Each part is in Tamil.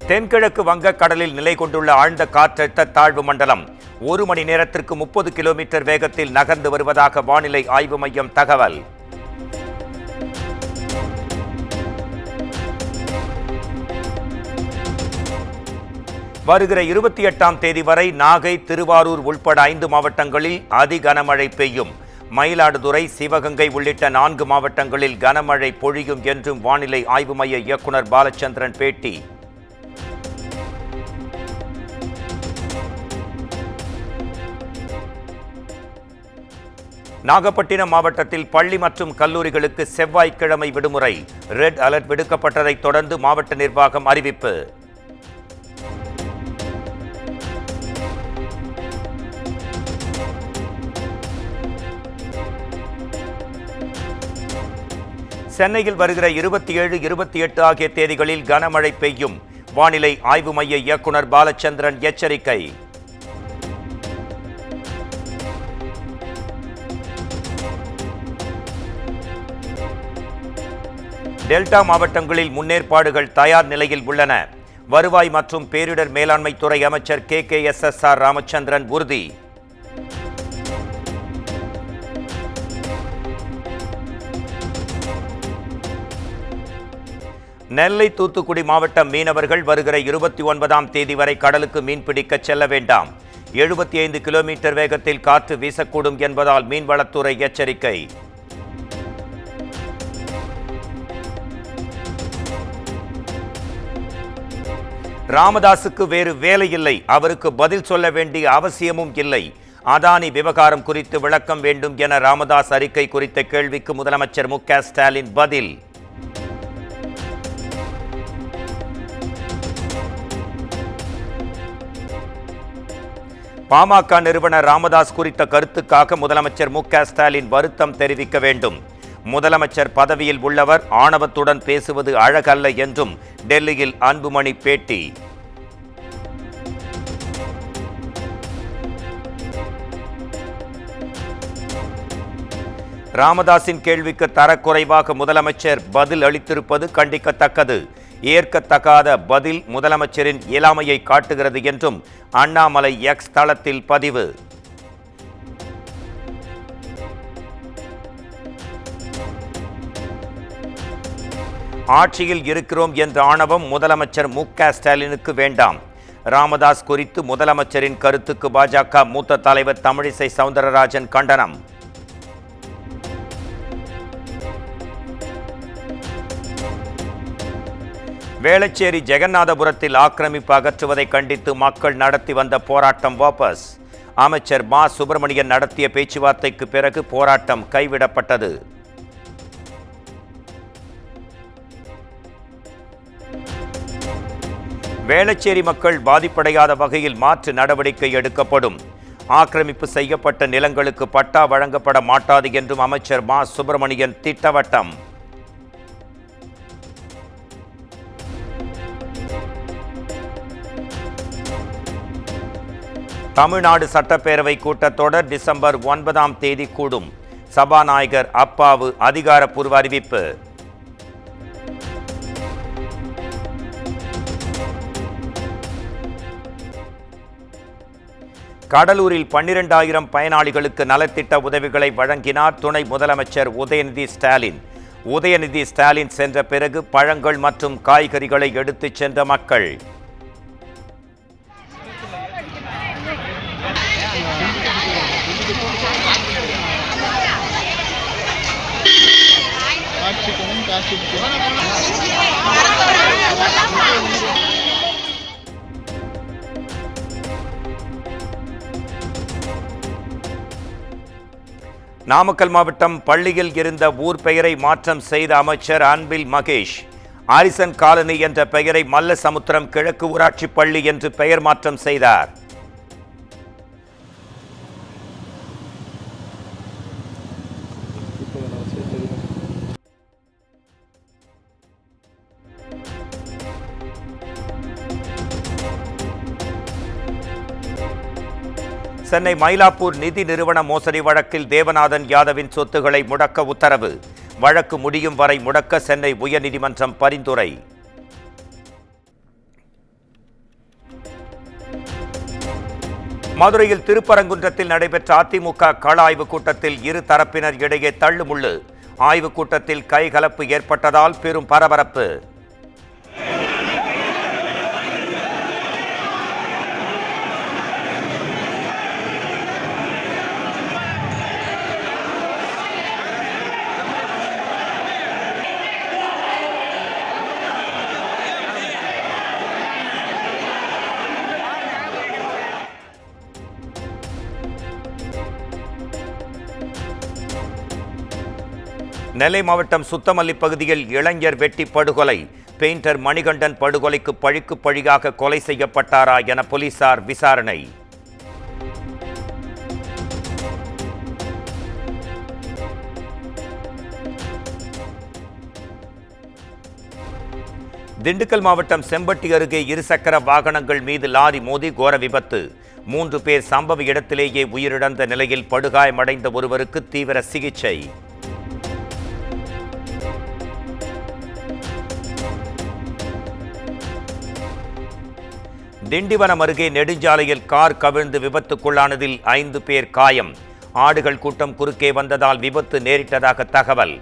தென்கிழக்கு வங்கக்கடலில் நிலை கொண்டுள்ள ஆழ்ந்த காற்றழுத்த தாழ்வு மண்டலம் 1 மணி நேரத்திற்கு 30 கிலோமீட்டர் வேகத்தில் நகர்ந்து வருவதாக வானிலை ஆய்வு மையம் தகவல். வருகிற 28ஆம் தேதி வரை நாகை, திருவாரூர் உள்பட 5 மாவட்டங்களில் அதி கனமழை பெய்யும். மயிலாடுதுறை, சிவகங்கை உள்ளிட்ட 4 மாவட்டங்களில் கனமழை பொழியும் என்றும் வானிலை ஆய்வு மைய இயக்குநர் பாலச்சந்திரன் பேட்டி. நாகப்பட்டினம் மாவட்டத்தில் பள்ளி மற்றும் கல்லூரிகளுக்கு செவ்வாய்க்கிழமை விடுமுறை. ரெட் அலர்ட் விடுக்கப்பட்டதை தொடர்ந்து மாவட்ட நிர்வாகம் அறிவிப்பு. சென்னையில் வருகிற 27, 28 ஆகிய தேதிகளில் கனமழை பெய்யும். வானிலை ஆய்வு மைய இயக்குநர் பாலச்சந்திரன் எச்சரிக்கை. டெல்டா மாவட்டங்களில் முன்னேற்பாடுகள் தயார் நிலையில் உள்ளன. வருவாய் மற்றும் பேரிடர் மேலாண்மை துறை அமைச்சர் KKSSR ராமச்சந்திரன் உறுதி. நெல்லை, தூத்துக்குடி மாவட்ட மீனவர்கள் வருகிற 29ஆம் தேதி வரை கடலுக்கு மீன்பிடிக்க செல்ல வேண்டாம். 75 கிலோமீட்டர் வேகத்தில் காற்று வீசக்கூடும் என்பதால் மீன்வளத்துறை எச்சரிக்கை. ராமதாசுக்கு வேறு வேலை இல்லை, அவருக்கு பதில் சொல்ல வேண்டிய அவசியமும் இல்லை. அதானி விவகாரம் குறித்து விளக்கம் வேண்டும் என ராமதாஸ் அறிக்கை குறித்த கேள்விக்கு முதலமைச்சர் மு.க. ஸ்டாலின் பதில். பாமக நிறுவனர் ராமதாஸ் குறித்த கருத்துக்காக முதலமைச்சர் மு.க. ஸ்டாலின் வருத்தம் தெரிவிக்க வேண்டும். முதலமைச்சர் பதவியில் உள்ளவர் ஆணவத்துடன் பேசுவது அழகல்ல என்றும் டெல்லியில் அன்புமணி பேட்டி. ராமதாஸின் கேள்விக்கு தரக்குறைவாக முதலமைச்சர் பதில் அளித்திருப்பது கண்டிக்கத்தக்கது. ஏற்கத்தகாத பதில் முதலமைச்சரின் இயலாமையை காட்டுகிறது என்றும் அண்ணாமலை எக்ஸ் தளத்தில் பதிவு. ஆட்சியில் இருக்கிறோம் என்ற ஆணவம் முதலமைச்சர் மு.க. ஸ்டாலினுக்கு வேண்டாம். ராமதாஸ் குறித்து முதலமைச்சரின் கருத்துக்கு பாஜக மூத்த தலைவர் தமிழிசை சவுந்தரராஜன் கண்டனம். வேளச்சேரி ஜெகநாதபுரத்தில் ஆக்கிரமிப்பு அகற்றுவதை கண்டித்து மக்கள் நடத்தி வந்த போராட்டம் வாபஸ். அமைச்சர் மா. சுப்பிரமணியன் நடத்திய பேச்சுவார்த்தைக்கு பிறகு போராட்டம் கைவிடப்பட்டது. வேளச்சேரி மக்கள் பாதிப்படையாத வகையில் மாற்று நடவடிக்கை எடுக்கப்படும். ஆக்கிரமிப்பு செய்யப்பட்ட நிலங்களுக்கு பட்டா வழங்கப்பட மாட்டாது என்றும் அமைச்சர் மா. சுப்பிரமணியன் திட்டவட்டம். தமிழ்நாடு சட்டப்பேரவை கூட்டத்தொடர் டிசம்பர் 9ஆம் தேதி கூடும். சபாநாயகர் அப்பாவு அதிகாரப்பூர்வ அறிவிப்பு. கடலூரில் 12,000 பயனாளிகளுக்கு நலத்திட்ட உதவிகளை வழங்கினார் துணை முதலமைச்சர் உதயநிதி ஸ்டாலின். உதயநிதி ஸ்டாலின் சென்ற பிறகு பழங்கள் மற்றும் காய்கறிகளை எடுத்துச் சென்ற மக்கள். நாமக்கல் மாவட்டம் பள்ளியில் இருந்த ஊர் பெயரை மாற்றம் செய்த அமைச்சர் அன்பில் மகேஷ். ஆரிசன் காலனி என்ற பெயரை மல்லசமுத்திரம் கிழக்கு ஊராட்சி பள்ளி என்று பெயர் மாற்றம் செய்தார். சென்னை மயிலாப்பூர் நிதி நிறுவன மோசடி வழக்கில் தேவநாதன் யாதவின் சொத்துக்களை முடக்க உத்தரவு. வழக்கு முடியும் வரை முடக்க சென்னை உயர்நீதிமன்றம் பரிந்துரை. மதுரையில் திருப்பரங்குன்றத்தில் நடைபெற்ற அதிமுக கள ஆய்வுக் கூட்டத்தில் இரு தரப்பினர் இடையே தள்ளுமுள்ளு. ஆய்வுக் கூட்டத்தில் கைகலப்பு ஏற்பட்டதால் பெரும் பரபரப்பு. நெல்லை மாவட்டம் சுத்தமல்லி பகுதியில் இளைஞர் வெட்டி படுகொலை. பெயிண்டர் மணிகண்டன் படுகொலைக்கு பழிக்கு பழியாக கொலை செய்யப்பட்டாரா என போலீசார் விசாரணை. திண்டுக்கல் மாவட்டம் செம்பட்டி அருகே இருசக்கர வாகனங்கள் மீது லாரி மோதி கோர விபத்து. 3 பேர் சம்பவ இடத்திலேயே உயிரிழந்த நிலையில் படுகாயமடைந்த ஒருவருக்கு தீவிர சிகிச்சை. திண்டிவனம் அருகே நெடுஞ்சாலையில் கார் கவிழ்ந்து விபத்துக்குள்ளானதில் 5 பேர் காயம். ஆடுகள் கூட்டம் குறுக்கே வந்ததால் விபத்து நேரிட்டதாக தகவல்.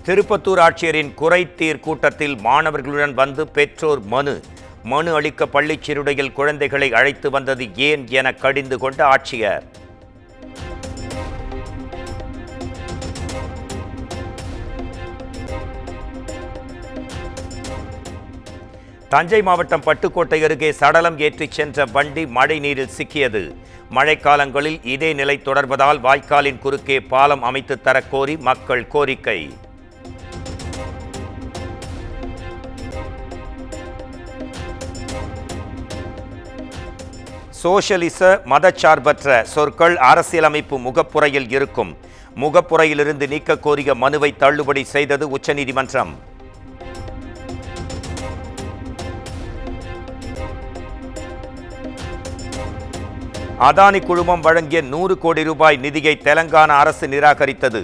திருப்பத்தூர் ஆட்சியரின் குறைதீர் கூட்டத்தில் மாணவர்களுடன் வந்து பெற்றோர் மனு அளிக்க பள்ளிச் சிறுடையில் குழந்தைகளை அழைத்து வந்தது ஏன் என கடிந்து கொண்ட ஆட்சியர். தஞ்சை மாவட்டம் பட்டுக்கோட்டை அருகே சடலம் ஏற்றிச் சென்ற வண்டி மழை நீரில் சிக்கியது. மழைக்காலங்களில் இதே நிலை தொடர்வதால் வாய்க்காலின் குறுக்கே பாலம் அமைத்து தரக்கோரி மக்கள் கோரிக்கை. சோஷலிச மதச்சார்பற்ற சொற்கள் அரசியலமைப்பு முகப்புரையில் இருக்கும். முகப்புரையிலிருந்து நீக்க கோரிய மனுவை தள்ளுபடி செய்தது உச்சநீதிமன்றம். அதானி குழுமம் வழங்கிய 100 கோடி ரூபாய் நிதியை தெலங்கானா அரசு நிராகரித்தது.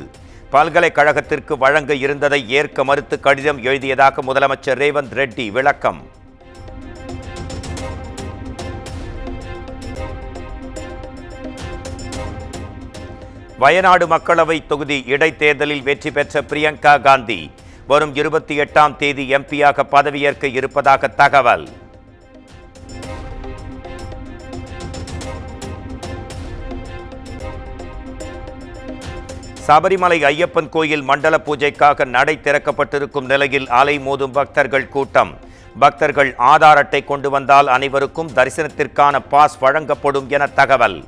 பல்கலைக்கழகத்திற்கு வழங்க இருந்ததை ஏற்க மறுத்து கடிதம் எழுதியதாக முதலமைச்சர் ரேவந்த் ரெட்டி விளக்கம். வயநாடு மக்களவை தொகுதி இடைத்தேர்தலில் வெற்றி பெற்ற பிரியங்கா காந்தி வரும் 28ஆம் தேதி எம்பியாக பதவியேற்க இருப்பதாக தகவல். சபரிமலை ஐயப்பன் கோயில் மண்டல பூஜைக்காக நடை திறக்கப்பட்டிருக்கும் நிலையில் அலைமோதும் பக்தர்கள் கூட்டம். பக்தர்கள் ஆதார் அட்டை கொண்டு வந்தால் அனைவருக்கும் தரிசனத்திற்கான பாஸ் வழங்கப்படும் என தகவல்.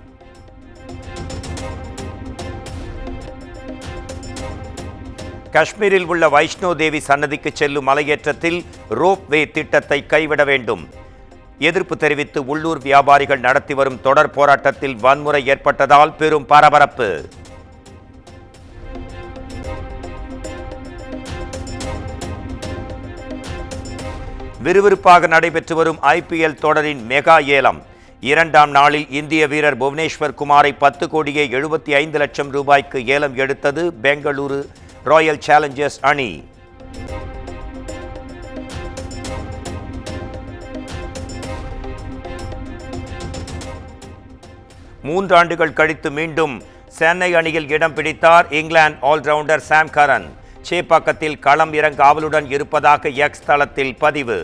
காஷ்மீரில் உள்ள வைஷ்ணோ தேவி சன்னதிக்கு செல்லும் மலையேற்றத்தில் ரோப்வே திட்டத்தை கைவிட வேண்டும். எதிர்ப்பு தெரிவித்து உள்ளூர் வியாபாரிகள் நடத்தி வரும் தொடர் போராட்டத்தில் வன்முறை ஏற்பட்டதால் பெரும் பரபரப்பு. விறுவிறுப்பாக நடைபெற்று வரும் IPL தொடரின் மெகா ஏலம் 2ஆம் நாளில் இந்திய வீரர் புவனேஸ்வர் குமாரை 10 கோடியே 75 லட்சம் ரூபாய்க்கு ஏலம் எடுத்தது பெங்களூரு ராயல் சேலஞ்சர்ஸ் அணி. 3 ஆண்டுகள் கழித்து மீண்டும் சென்னை அணியில் இடம் பிடித்தார் இங்கிலாந்து ஆல்ரவுண்டர் சாம் கரன். சேப்பாக்கத்தில் களம் இறங்க ஆவலுடன் இருப்பதாக எக்ஸ் தளத்தில் பதிவு.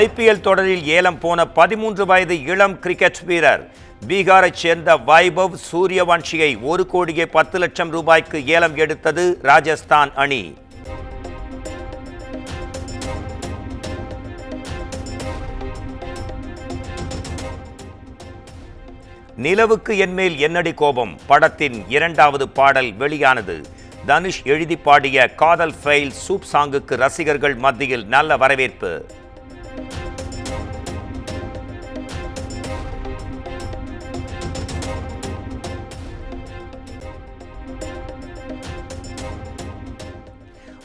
IPL தொடரில் ஏலம் போன 13 வயது இளம் கிரிக்கெட் வீரர் பீகாரைச் சேர்ந்த வைபவ் சூரியவன்ஷியை 1 கோடியே 10 லட்சம் ரூபாய்க்கு ஏலம் எடுத்தது ராஜஸ்தான் அணி. நிலவுக்கு என்மேல் என்னடி கோபம் படத்தின் 2வது பாடல் வெளியானது. தனுஷ் எழுதி பாடிய காதல் ஃபெயில் சூப் சாங்குக்கு ரசிகர்கள் மத்தியில் நல்ல வரவேற்பு.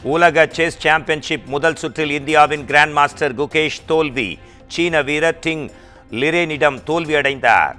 உலக செஸ் சாம்பியன்ஷிப் முதல் சுற்றில் இந்தியாவின் கிராண்ட் மாஸ்டர் குகேஷ் தோல்வி. சீன வீரர் டிங் லிரேனிடம் தோல்வியடைந்தார்.